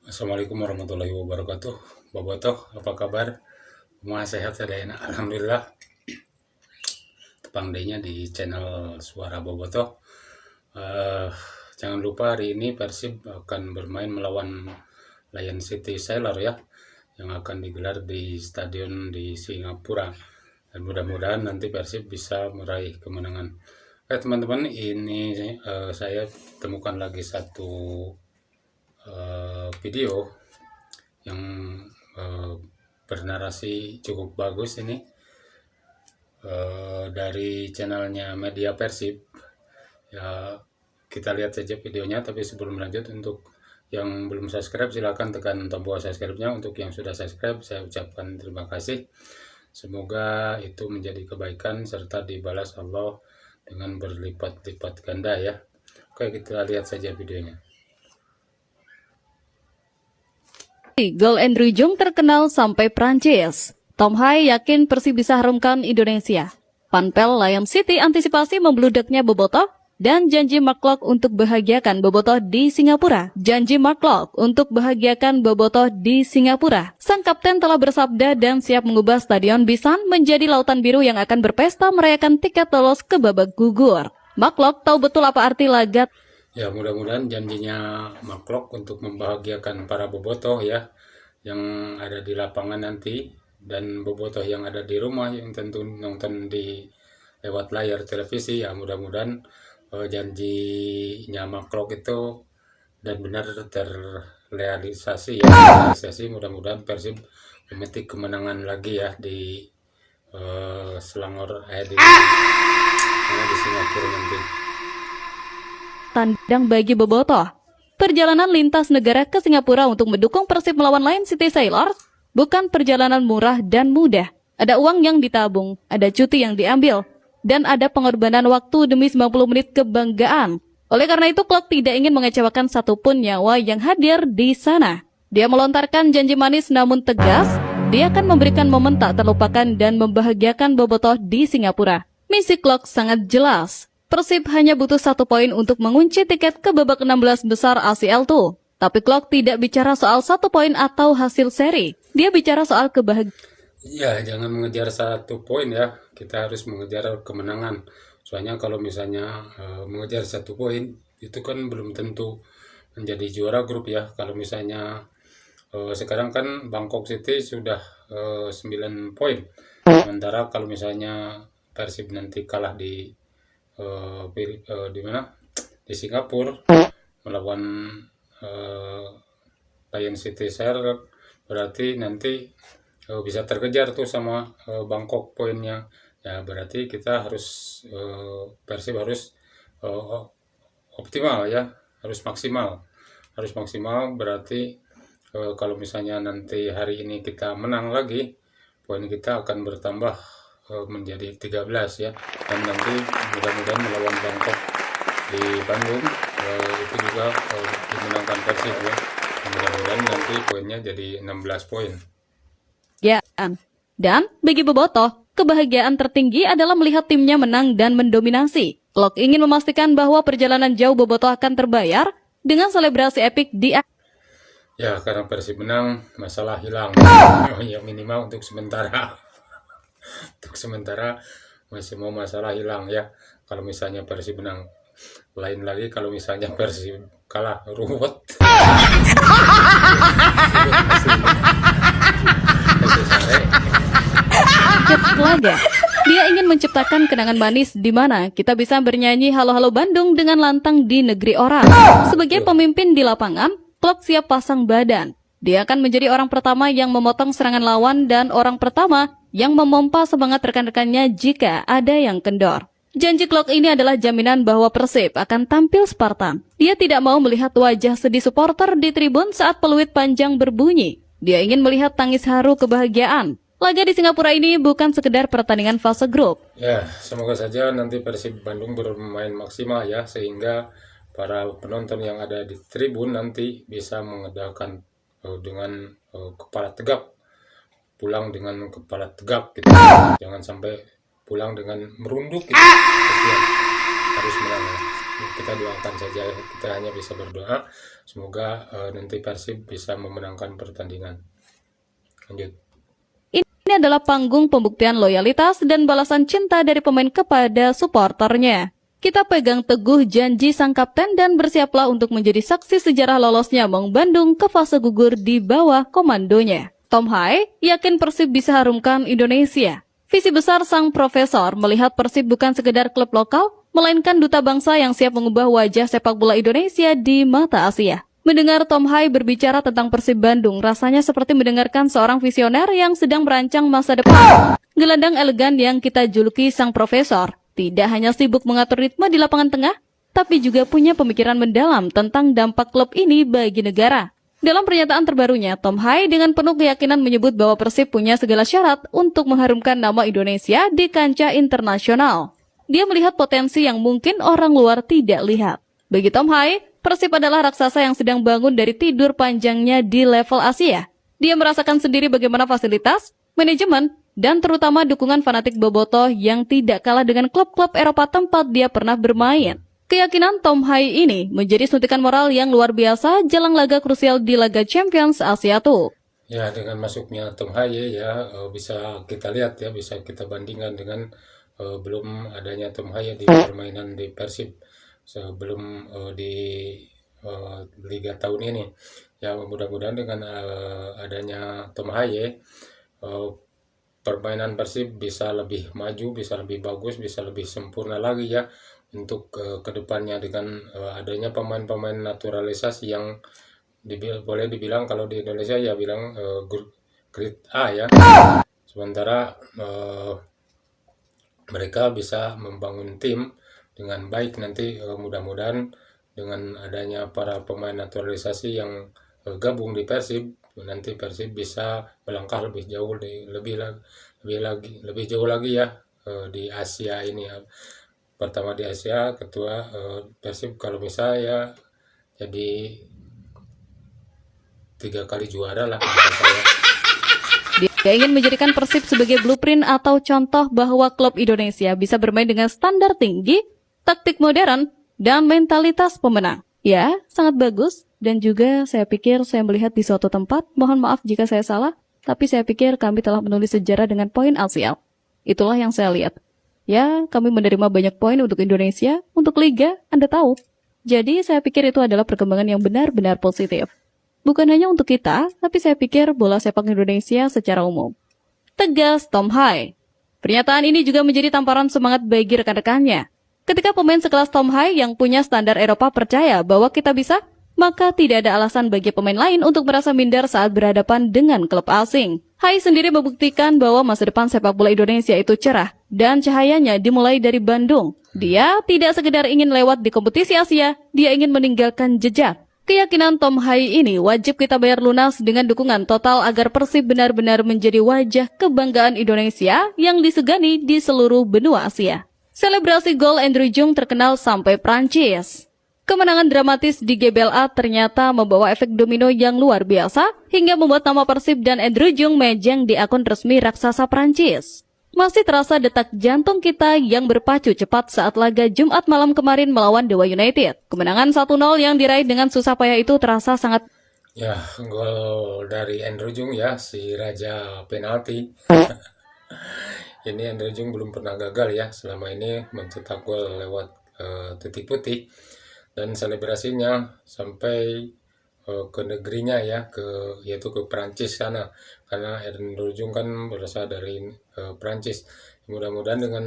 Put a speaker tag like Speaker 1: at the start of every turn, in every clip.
Speaker 1: Assalamualaikum warahmatullahi wabarakatuh. Bobotoh, apa kabar? Semua sehat saya enak. Alhamdulillah. Tepang daynya di channel Suara Bobotoh. Jangan lupa hari ini Persib akan bermain melawan Lion City Sailor ya, yang akan digelar di stadion di Singapura. Dan mudah-mudahan nanti Persib bisa meraih kemenangan. Oke teman-teman, ini saya temukan lagi satu video yang bernarasi cukup bagus ini dari channelnya Media Persib ya. Kita lihat saja videonya, tapi sebelum lanjut, untuk yang belum subscribe silahkan tekan tombol subscribe-nya. Untuk yang sudah subscribe saya ucapkan terima kasih, semoga itu menjadi kebaikan serta dibalas Allah dengan berlipat-lipat ganda ya. Oke, kita lihat saja videonya.
Speaker 2: Gol Andrew Jung terkenal sampai Prancis. Tom Hai yakin Persib bisa harumkan Indonesia. Panpel Lion City antisipasi membludaknya Bobotoh dan janji Mark Klok untuk bahagiakan Bobotoh di Singapura. Janji Mark Klok untuk bahagiakan Bobotoh di Singapura. Sang kapten telah bersabda dan siap mengubah Stadion Bisan menjadi lautan biru yang akan berpesta merayakan tiket lolos ke babak gugur. Mark Klok tahu betul apa arti laga.
Speaker 1: Ya, mudah-mudahan janjinya Mark Klok untuk membahagiakan para bobotoh ya, yang ada di lapangan nanti, dan bobotoh yang ada di rumah yang tentu nonton di lewat layar televisi ya. Mudah-mudahan janjinya Mark Klok itu dan benar terrealisasi ya. Mudah-mudahan Persib memetik kemenangan lagi ya di Selangor di Singapura nanti.
Speaker 2: Tandang bagi Bobotoh. Perjalanan lintas negara ke Singapura untuk mendukung Persib melawan Lion City Sailors bukan perjalanan murah dan mudah. Ada uang yang ditabung, ada cuti yang diambil, dan ada pengorbanan waktu demi 90 menit kebanggaan. Oleh karena itu, Klok tidak ingin mengecewakan satupun nyawa yang hadir di sana. Dia melontarkan janji manis namun tegas, dia akan memberikan momen tak terlupakan dan membahagiakan Bobotoh di Singapura. Misi Klok sangat jelas. Persib hanya butuh 1 poin untuk mengunci tiket ke babak 16 besar ACL II. Tapi Klok tidak bicara soal 1 poin atau hasil seri. Dia bicara soal kebahagiaan.
Speaker 1: Ya, jangan mengejar 1 poin ya. Kita harus mengejar kemenangan. Soalnya kalau misalnya mengejar 1 poin, itu kan belum tentu menjadi juara grup ya. Kalau misalnya sekarang kan Bangkok City sudah 9 poin. Sementara kalau misalnya Persib nanti kalah di mana di Singapura melawan Lion City Sailor, berarti nanti bisa terkejar tuh sama Bangkok poinnya ya. Berarti kita harus Persib harus optimal ya, harus maksimal berarti kalau misalnya nanti hari ini kita menang lagi, poin kita akan bertambah menjadi 13 ya. Dan nanti mudah-mudahan melawan Bangkok di Bandung itu juga dimenangkan Persib ya. Mudah-mudahan nanti poinnya jadi 16 poin.
Speaker 2: Dan bagi Bobotoh, kebahagiaan tertinggi adalah melihat timnya menang dan mendominasi. Klok ingin memastikan bahwa perjalanan jauh Bobotoh akan terbayar dengan selebrasi epik di
Speaker 1: ya. Karena Persib menang, masalah hilang ya, minimal untuk sementara. Untuk sementara masih mau masalah hilang ya. Kalau misalnya Persib menang, lain lagi kalau misalnya Persib kalah, ruwet.
Speaker 2: laga. Dia ingin menciptakan kenangan manis di mana kita bisa bernyanyi halo-halo Bandung dengan lantang di negeri orang. Sebagai pemimpin di lapangan, Klok siap pasang badan. Dia akan menjadi orang pertama yang memotong serangan lawan dan orang pertama yang memompa semangat rekan-rekannya jika ada yang kendor. Janji Klok ini adalah jaminan bahwa Persib akan tampil Spartan. Dia tidak mau melihat wajah sedih supporter di tribun saat peluit panjang berbunyi. Dia ingin melihat tangis haru kebahagiaan. Laga di Singapura ini bukan sekedar pertandingan fase grup.
Speaker 1: Ya, semoga saja nanti Persib Bandung bermain maksimal ya, sehingga para penonton yang ada di tribun nanti bisa mengedakan dengan kepala tegap, pulang dengan kepala tegap gitu. Jangan sampai pulang dengan merunduk gitu. Kesian. Harus menang. kita doakan saja, kita hanya bisa berdoa semoga nanti Persib bisa memenangkan pertandingan. Lanjut.
Speaker 2: Ini adalah panggung pembuktian loyalitas dan balasan cinta dari pemain kepada suporternya. Kita pegang teguh janji sang kapten dan bersiaplah untuk menjadi saksi sejarah lolosnya Maung Bandung ke fase gugur di bawah komandonya. Tom Hai yakin Persib bisa harumkan Indonesia. Visi besar sang profesor melihat Persib bukan sekedar klub lokal, melainkan duta bangsa yang siap mengubah wajah sepak bola Indonesia di mata Asia. Mendengar Tom Hai berbicara tentang Persib Bandung rasanya seperti mendengarkan seorang visioner yang sedang merancang masa depan. Gelandang elegan yang kita juluki sang profesor tidak hanya sibuk mengatur ritme di lapangan tengah, tapi juga punya pemikiran mendalam tentang dampak klub ini bagi negara. Dalam pernyataan terbarunya, Tom Hai dengan penuh keyakinan menyebut bahwa Persib punya segala syarat untuk mengharumkan nama Indonesia di kancah internasional. Dia melihat potensi yang mungkin orang luar tidak lihat. Bagi Tom Hai, Persib adalah raksasa yang sedang bangun dari tidur panjangnya di level Asia. Dia merasakan sendiri bagaimana fasilitas, manajemen, dan terutama dukungan fanatik bobotoh yang tidak kalah dengan klub-klub Eropa tempat dia pernah bermain. Keyakinan Tom Hai ini menjadi suntikan moral yang luar biasa jelang laga krusial di Laga Champions Asia tuh.
Speaker 1: Ya, dengan masuknya Tom Hai ya bisa kita lihat ya, bisa kita bandingkan dengan belum adanya Tom Hai di permainan di Persib sebelum di Liga tahun ini. Ya, mudah-mudahan dengan adanya Tom Hai permainan Persib bisa lebih maju, bisa lebih bagus, bisa lebih sempurna lagi ya untuk kedepannya dengan adanya pemain-pemain naturalisasi yang boleh dibilang kalau di Indonesia ya bilang grade A ya. Sementara mereka bisa membangun tim dengan baik nanti mudah-mudahan dengan adanya para pemain naturalisasi yang gabung di Persib nanti Persib bisa melangkah lebih jauh lebih jauh lagi ya di Asia ini ya. Pertama di Asia, kedua Persib kalau bisa ya jadi 3 kali juara lah.
Speaker 2: Dia ingin menjadikan Persib sebagai blueprint atau contoh bahwa klub Indonesia bisa bermain dengan standar tinggi, taktik modern, dan mentalitas pemenang. Ya, sangat bagus. Dan juga saya pikir saya melihat di suatu tempat, mohon maaf jika saya salah, tapi saya pikir kami telah menulis sejarah dengan poin ACL. Itulah yang saya lihat. Ya, kami menerima banyak poin untuk Indonesia, untuk Liga, Anda tahu. Jadi saya pikir itu adalah perkembangan yang benar-benar positif. Bukan hanya untuk kita, tapi saya pikir bola sepak Indonesia secara umum. Tegas Tom Hai. Pernyataan ini juga menjadi tamparan semangat bagi rekan-rekannya. Ketika pemain sekelas Tom Hai yang punya standar Eropa percaya bahwa kita bisa, maka tidak ada alasan bagi pemain lain untuk merasa minder saat berhadapan dengan klub asing. Hai sendiri membuktikan bahwa masa depan sepak bola Indonesia itu cerah dan cahayanya dimulai dari Bandung. Dia tidak sekedar ingin lewat di kompetisi Asia, dia ingin meninggalkan jejak. Keyakinan Tom Hai ini wajib kita bayar lunas dengan dukungan total agar Persib benar-benar menjadi wajah kebanggaan Indonesia yang disegani di seluruh benua Asia. Selebrasi gol Andrew Jung terkenal sampai Prancis. Kemenangan dramatis di GBLA ternyata membawa efek domino yang luar biasa hingga membuat nama Persib dan Andrew Jung mejeng di akun resmi raksasa Prancis. Masih terasa detak jantung kita yang berpacu cepat saat laga Jumat malam kemarin melawan Dewa United. Kemenangan 1-0 yang diraih dengan susah payah itu terasa sangat...
Speaker 1: Ya, gol dari Andrew Jung ya, si raja penalti. Ini Andrew Jung belum pernah gagal ya, selama ini mencetak gol lewat titik putih. Dan selebrasinya sampai ke negerinya ya, yaitu ke Prancis sana, karena Andrew Jung kan berasal dari Prancis. Mudah-mudahan dengan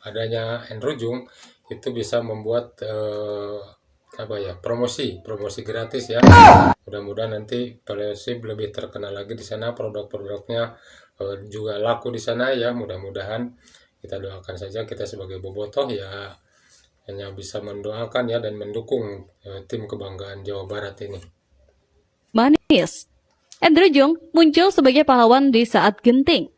Speaker 1: adanya Andrew Jung itu bisa membuat promosi gratis ya. Mudah-mudahan nanti Persib lebih terkenal lagi di sana, produk-produknya juga laku di sana ya. Mudah-mudahan kita doakan saja, kita sebagai bobotoh ya hanya bisa mendoakan ya dan mendukung tim kebanggaan Jawa Barat ini.
Speaker 2: Manis. Andrew Jung muncul sebagai pahlawan di saat genting.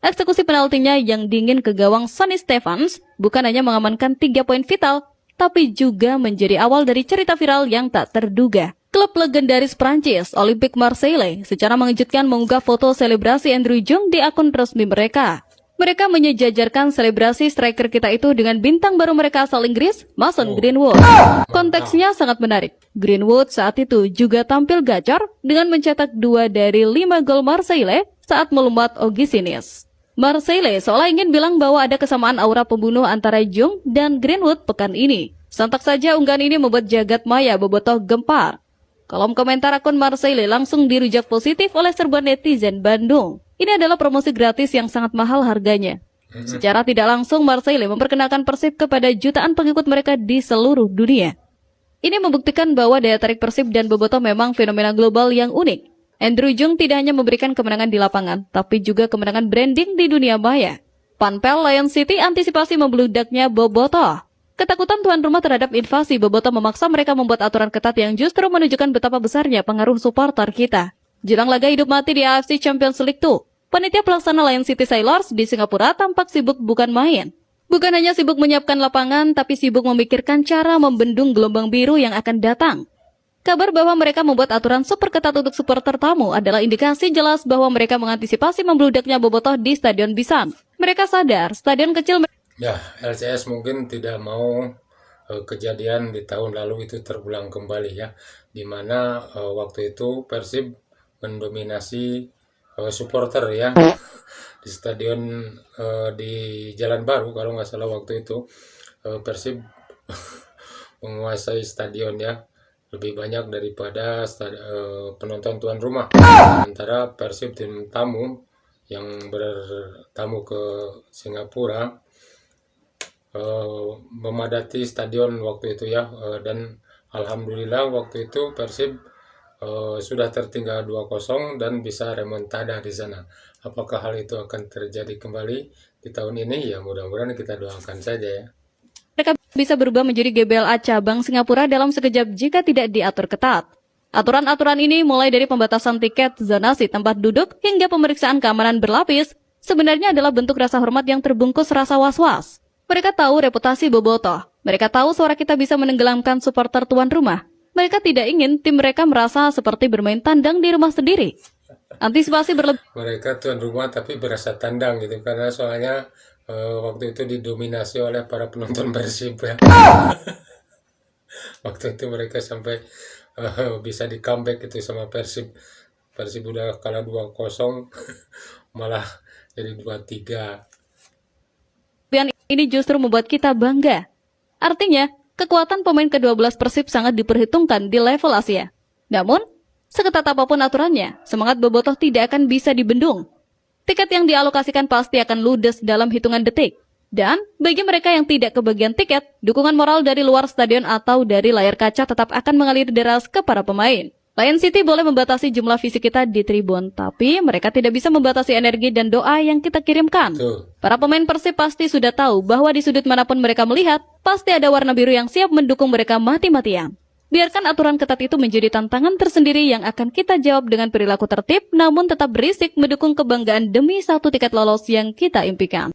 Speaker 2: Eksekusi penaltinya yang dingin ke gawang Sonny Stevens bukan hanya mengamankan 3 poin vital, tapi juga menjadi awal dari cerita viral yang tak terduga. Klub legendaris Prancis, Olympique Marseille, secara mengejutkan mengunggah foto selebrasi Andrew Jung di akun resmi mereka. Mereka menyejajarkan selebrasi striker kita itu dengan bintang baru mereka asal Inggris, Mason Greenwood. Konteksnya sangat menarik. Greenwood saat itu juga tampil gacor dengan mencetak 2 dari 5 gol Marseille saat melumpat Ogisinnis. Marseille seolah ingin bilang bahwa ada kesamaan aura pembunuh antara Jung dan Greenwood pekan ini. Sontak saja unggahan ini membuat jagat maya bobotoh gempar. Kolom komentar akun Marseille langsung dirujak positif oleh serbuan netizen Bandung. Ini adalah promosi gratis yang sangat mahal harganya. Secara tidak langsung, Marseille memperkenalkan Persib kepada jutaan pengikut mereka di seluruh dunia. Ini membuktikan bahwa daya tarik Persib dan bobotoh memang fenomena global yang unik. Andrew Jung tidak hanya memberikan kemenangan di lapangan, tapi juga kemenangan branding di dunia maya. Panpel Lion City antisipasi membeludaknya bobotoh. Ketakutan tuan rumah terhadap invasi bobotoh memaksa mereka membuat aturan ketat yang justru menunjukkan betapa besarnya pengaruh supporter kita. Jelang laga hidup mati di AFC Champions League 2. Panitia pelaksana Lion City Sailors di Singapura tampak sibuk bukan main. Bukan hanya sibuk menyiapkan lapangan, tapi sibuk memikirkan cara membendung gelombang biru yang akan datang. Kabar bahwa mereka membuat aturan super ketat untuk supporter tamu adalah indikasi jelas bahwa mereka mengantisipasi membludaknya bobotoh di Stadion Bisan. Mereka sadar, stadion kecil...
Speaker 1: Ya, LCS mungkin tidak mau kejadian di tahun lalu itu terulang kembali ya. Di mana waktu itu Persib mendominasi supporter ya di stadion di Jalan Baru kalau nggak salah waktu itu Persib menguasai stadion ya lebih banyak daripada penonton tuan rumah. Sementara Persib tim tamu yang bertamu ke Singapura memadati stadion waktu itu ya, dan alhamdulillah waktu itu Persib sudah tertinggal 2-0 dan bisa remontada di sana. Apakah hal itu akan terjadi kembali di tahun ini? Ya mudah-mudahan kita doakan saja ya.
Speaker 2: Mereka bisa berubah menjadi GBLA cabang Singapura dalam sekejap jika tidak diatur ketat. Aturan-aturan ini mulai dari pembatasan tiket, zonasi tempat duduk, hingga pemeriksaan keamanan berlapis, sebenarnya adalah bentuk rasa hormat yang terbungkus rasa was-was. Mereka tahu reputasi bobotoh. Mereka tahu suara kita bisa menenggelamkan supporter tuan rumah. Mereka tidak ingin tim mereka merasa seperti bermain tandang di rumah sendiri. Antisipasi berlebih.
Speaker 1: Mereka tuan rumah tapi berasa tandang gitu, karena soalnya waktu itu didominasi oleh para penonton Persib ya. Waktu itu mereka sampai bisa di comeback itu sama Persib. Persib udah kalah 2-0 malah jadi 2-3.
Speaker 2: Ini justru membuat kita bangga. Artinya, kekuatan pemain ke-12 Persib sangat diperhitungkan di level Asia. Namun, seketat apapun aturannya, semangat bobotoh tidak akan bisa dibendung. Tiket yang dialokasikan pasti akan ludes dalam hitungan detik. Dan, bagi mereka yang tidak kebagian tiket, dukungan moral dari luar stadion atau dari layar kaca tetap akan mengalir deras ke para pemain. Lion City boleh membatasi jumlah fisik kita di tribun, tapi mereka tidak bisa membatasi energi dan doa yang kita kirimkan. Para pemain Persib pasti sudah tahu bahwa di sudut manapun mereka melihat, pasti ada warna biru yang siap mendukung mereka mati-matian. Biarkan aturan ketat itu menjadi tantangan tersendiri yang akan kita jawab dengan perilaku tertib, namun tetap berisik mendukung kebanggaan demi satu tiket lolos yang kita impikan.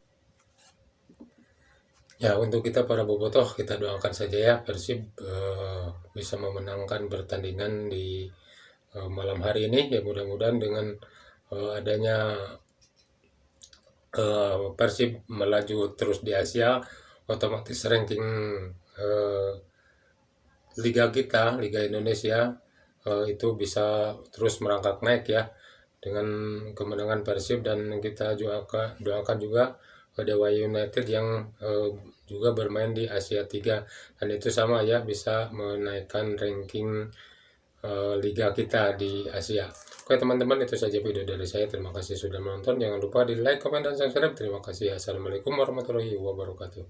Speaker 1: Ya, untuk kita para bobotoh, kita doakan saja ya Persib bisa memenangkan pertandingan di malam hari ini. Ya mudah-mudahan dengan adanya Persib melaju terus di Asia, otomatis ranking Liga kita, Liga Indonesia itu bisa terus merangkak naik ya dengan kemenangan Persib. Dan kita doakan juga Dewa United yang juga bermain di Asia 3, dan itu sama ya bisa menaikkan ranking liga kita di Asia. Oke teman-teman, itu saja video dari saya. Terima kasih sudah menonton. Jangan lupa di like, komen, dan subscribe. Terima kasih. Assalamualaikum warahmatullahi wabarakatuh.